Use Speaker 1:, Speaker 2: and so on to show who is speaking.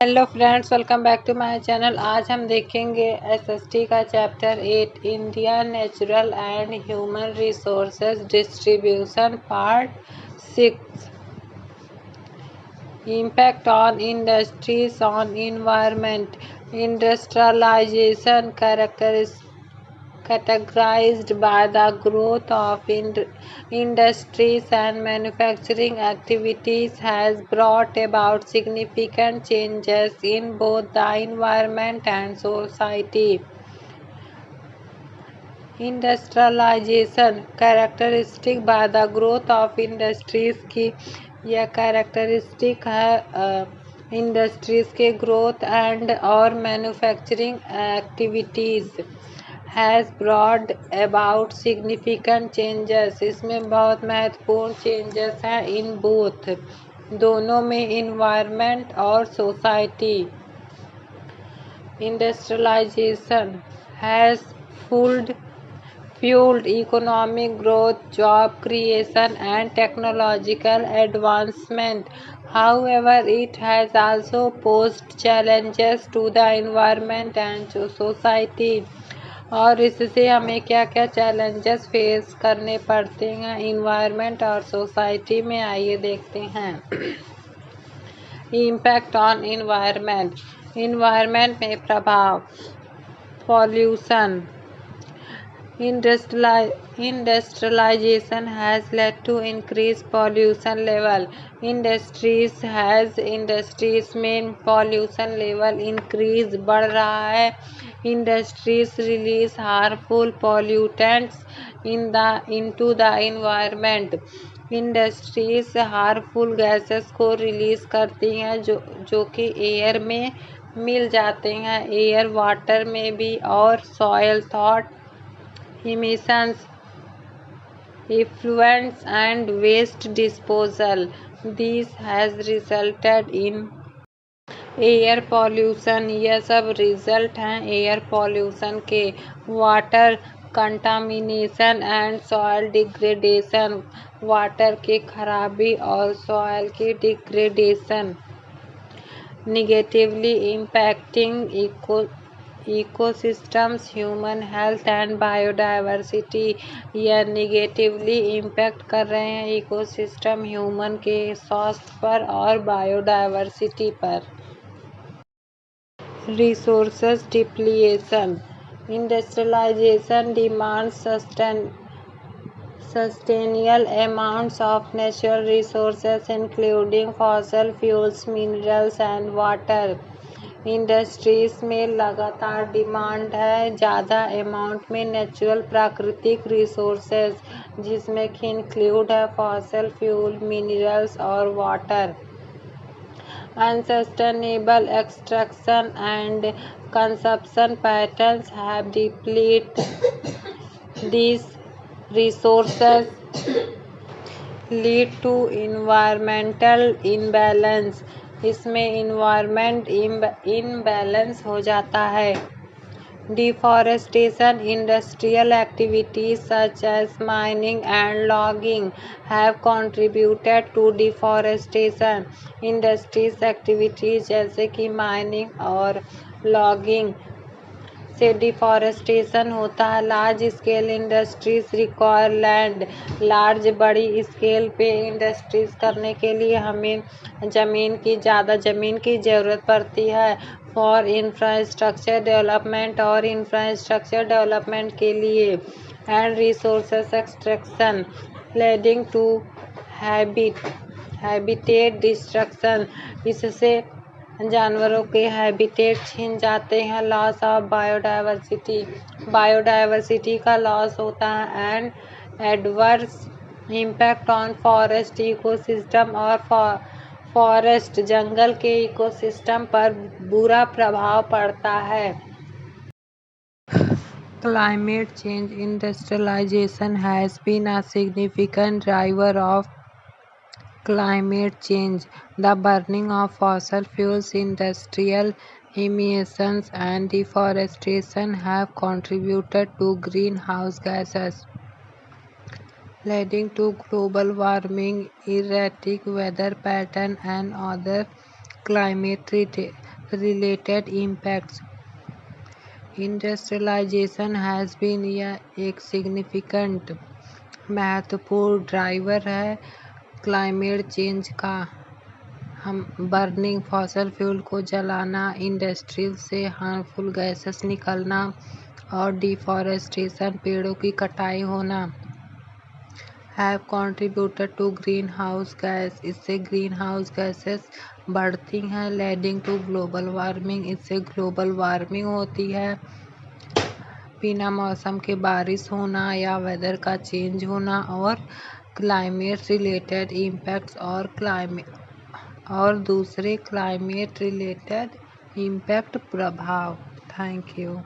Speaker 1: Hello friends, welcome back to my channel. आज हम देखेंगे एसएसटी का chapter 8 India natural and human resources distribution part 6 impact on industries on environment. Industrialisation categorized by the growth of industries and manufacturing activities has brought about significant changes in both the environment and society. Industrialisation characteristic by the growth of industries की यह characteristic है industries के growth and और manufacturing activities has brought about significant changes. इसमें बहुत महत्वपूर्ण changes हैं in both दोनों में, इन्वायरमेंट और society. Industrialisation has fueled economic growth, job creation, and technological advancement. However, it has also posed challenges to the environment and to society. और इससे हमें क्या क्या चैलेंजेस फेस करने पड़ते हैं इन्वायरमेंट और सोसाइटी में, आइए देखते हैं। इम्पैक्ट ऑन इन्वायरमेंट में प्रभाव। Pollution. Industrialization has led to increased pollution level. Industries में pollution level increase बढ़ रहा है. Industries release harmful pollutants into the environment. Industries harmful gases को रिलीज करती हैं जो कि एयर में मिल जाते हैं, एयर वाटर में भी, और soil thought emissions, effluents and waste disposal. This has resulted in air pollution. यह सब रिजल्ट हैं एयर पॉल्यूशन के। Water contamination and soil degradation. Water की खराबी और सॉयल की degradation. Negatively impacting ecosystems, human health and biodiversity. यह negatively impact कर रहे हैं इकोसिस्टम, ह्यूमन के स्वास्थ्य पर और बायोडाइवर्सिटी पर। Resources depletion. Industrialisation demands substantial amounts of natural resources including fossil fuels, minerals and water. Industries में लगातार डिमांड है ज़्यादा अमाउंट में नेचुरल प्राकृतिक रिसोर्सेज, जिसमें कि इंक्लूड है फॉसिल फ्यूल, मिनरल्स और water. Unsustainable extraction and consumption patterns have depleted these resources, lead to environmental imbalance. इसमें इन्वायरमेंट इम्बैलेंस हो जाता है। Deforestation. Industrial activities such as mining and logging have contributed to deforestation. Industries activities जैसे कि mining और logging से deforestation होता है। Large scale industries require land. बड़ी स्केल पे इंडस्ट्रीज करने के लिए हमें ज़्यादा ज़मीन की ज़रूरत पड़ती है। फॉर इंफ्रास्ट्रक्चर डेवलपमेंट, और इंफ्रास्ट्रक्चर डेवलपमेंट के लिए। And resources extraction leading to habitat destruction. इससे जानवरों के हैबिटेट छीन जाते हैं। लॉस ऑफ बायोडाइवर्सिटी का लॉस होता है। And adverse impact on forest ecosystem, और फॉरेस्ट जंगल के इकोसिस्टम पर बुरा प्रभाव पड़ता है। Climate change. Industrialization has been a significant driver of climate change. The burning of fossil fuels, industrial emissions, and deforestation have contributed to greenhouse gases, leading to global warming, erratic weather patterns, and other climate related impacts. Industrialisation has been यह एक significant महत्वपूर्ण driver है climate change का। हम burning fossil fuel को जलाना, industries से harmful gases निकलना और डिफॉरेस्टेशन पेड़ों की कटाई होना have contributed to greenhouse gas. इससे ग्रीन हाउस गैसेस बढ़ती हैं, लीडिंग टू ग्लोबल वार्मिंग। इससे ग्लोबल वार्मिंग होती है, बिना मौसम के बारिश होना या वेदर का चेंज होना और क्लाइमेट रिलेटेड इम्पैक्ट्स और दूसरे क्लाइमेट रिलेटेड इम्पैक्ट प्रभाव। Thank you.